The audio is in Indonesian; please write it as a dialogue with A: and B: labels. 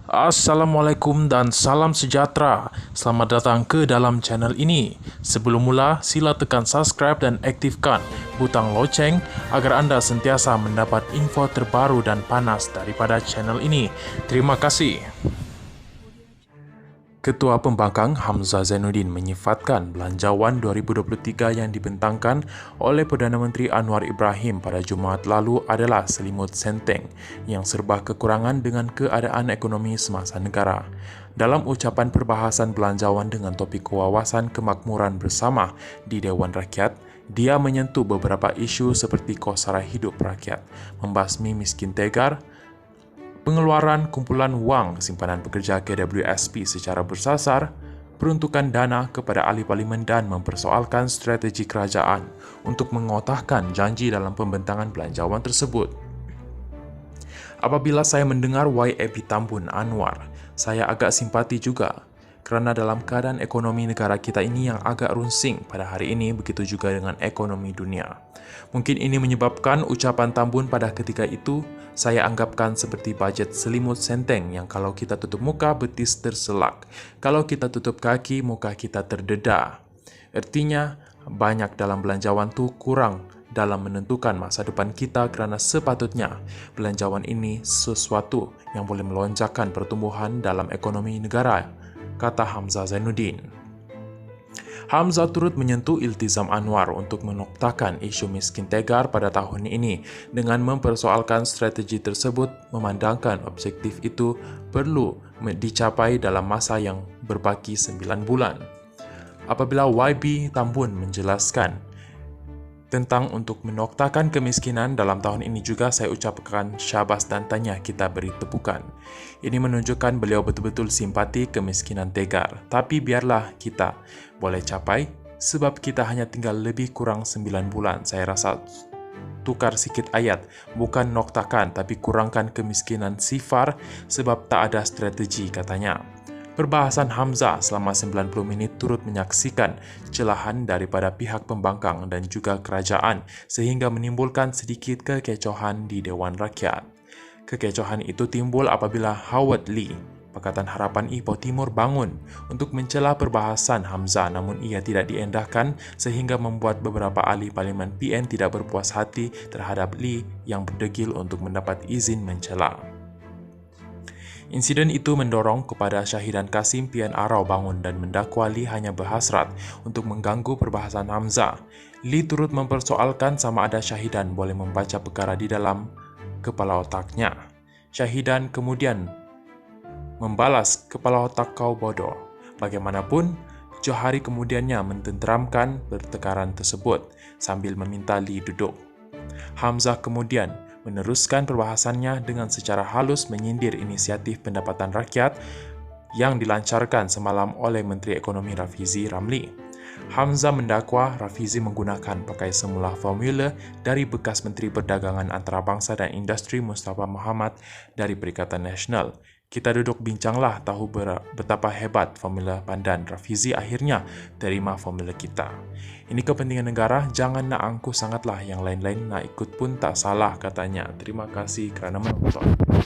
A: Assalamualaikum dan salam sejahtera. Selamat datang ke dalam channel ini. Sebelum mula, sila tekan subscribe dan aktifkan butang loceng agar anda sentiasa mendapat info terbaru dan panas daripada channel ini. Terima kasih. Ketua Pembangkang Hamzah Zainuddin menyifatkan Belanjawan 2023 yang dibentangkan oleh Perdana Menteri Anwar Ibrahim pada Jumaat lalu adalah selimut senteng yang serba kekurangan dengan keadaan ekonomi semasa negara. Dalam ucapan perbahasan Belanjawan dengan topik kewawasan kemakmuran bersama di Dewan Rakyat, dia menyentuh beberapa isu seperti kos sara hidup rakyat, membasmi miskin tegar, pengeluaran kumpulan wang simpanan pekerja KWSP secara bersasar, peruntukan dana kepada ahli parlimen dan mempersoalkan strategi kerajaan untuk mengotakkan janji dalam pembentangan belanjawan tersebut. Apabila saya mendengar YAP Tambun Anwar, saya agak simpati juga kerana dalam keadaan ekonomi negara kita ini yang agak runsing pada hari ini, begitu juga dengan ekonomi dunia. Mungkin ini menyebabkan ucapan Tambun pada ketika itu saya anggapkan seperti bajet selimut senteng yang kalau kita tutup muka, betis terselak. Kalau kita tutup kaki, muka kita terdedah. Artinya, banyak dalam belanjawan tu kurang dalam menentukan masa depan kita kerana sepatutnya belanjawan ini sesuatu yang boleh melonjakkan pertumbuhan dalam ekonomi negara, kata Hamzah Zainuddin. Hamzah turut menyentuh iltizam Anwar untuk menoktakan isu miskin tegar pada tahun ini dengan mempersoalkan strategi tersebut memandangkan objektif itu perlu dicapai dalam masa yang berbaki 9 bulan. Apabila YB Tambun menjelaskan tentang untuk menoktakan kemiskinan dalam tahun ini juga saya ucapkan syabas dan tanya kita beri tepukan. Ini menunjukkan beliau betul-betul simpati kemiskinan tegar. Tapi biarlah kita boleh capai sebab kita hanya tinggal lebih kurang 9 bulan. Saya rasa tukar sikit ayat, bukan noktakan tapi kurangkan kemiskinan sifar sebab tak ada strategi katanya. Perbahasan Hamzah selama 90 minit turut menyaksikan celahan daripada pihak pembangkang dan juga kerajaan sehingga menimbulkan sedikit kekecohan di Dewan Rakyat. Kekecohan itu timbul apabila Howard Lee, Pakatan Harapan Ipoh Timur bangun untuk mencela perbahasan Hamzah namun ia tidak diendahkan sehingga membuat beberapa ahli parlimen PN tidak berpuas hati terhadap Lee yang berdegil untuk mendapat izin mencela. Insiden itu mendorong kepada Syahidan Kasim Pian Arau bangun dan mendakwa Lee hanya berhasrat untuk mengganggu perbahasan Hamzah. Lee turut mempersoalkan sama ada Syahidan boleh membaca perkara di dalam kepala otaknya. Syahidan kemudian membalas, kepala otak kau bodoh. Bagaimanapun, Johari kemudiannya mententeramkan pertengkaran tersebut sambil meminta Lee duduk. Hamzah kemudian meneruskan perbahasannya dengan secara halus menyindir inisiatif pendapatan rakyat yang dilancarkan semalam oleh Menteri Ekonomi Rafizi Ramli. Hamzah mendakwa Rafizi menggunakan pakai semula formula dari bekas Menteri Perdagangan Antarabangsa dan Industri Mustafa Muhammad dari Perikatan Nasional. Kita duduk bincanglah tahu betapa hebat formula pandan Rafizi akhirnya terima formula kita. Ini kepentingan negara, jangan nak angkuh sangatlah, yang lain-lain nak ikut pun tak salah katanya. Terima kasih kerana menonton.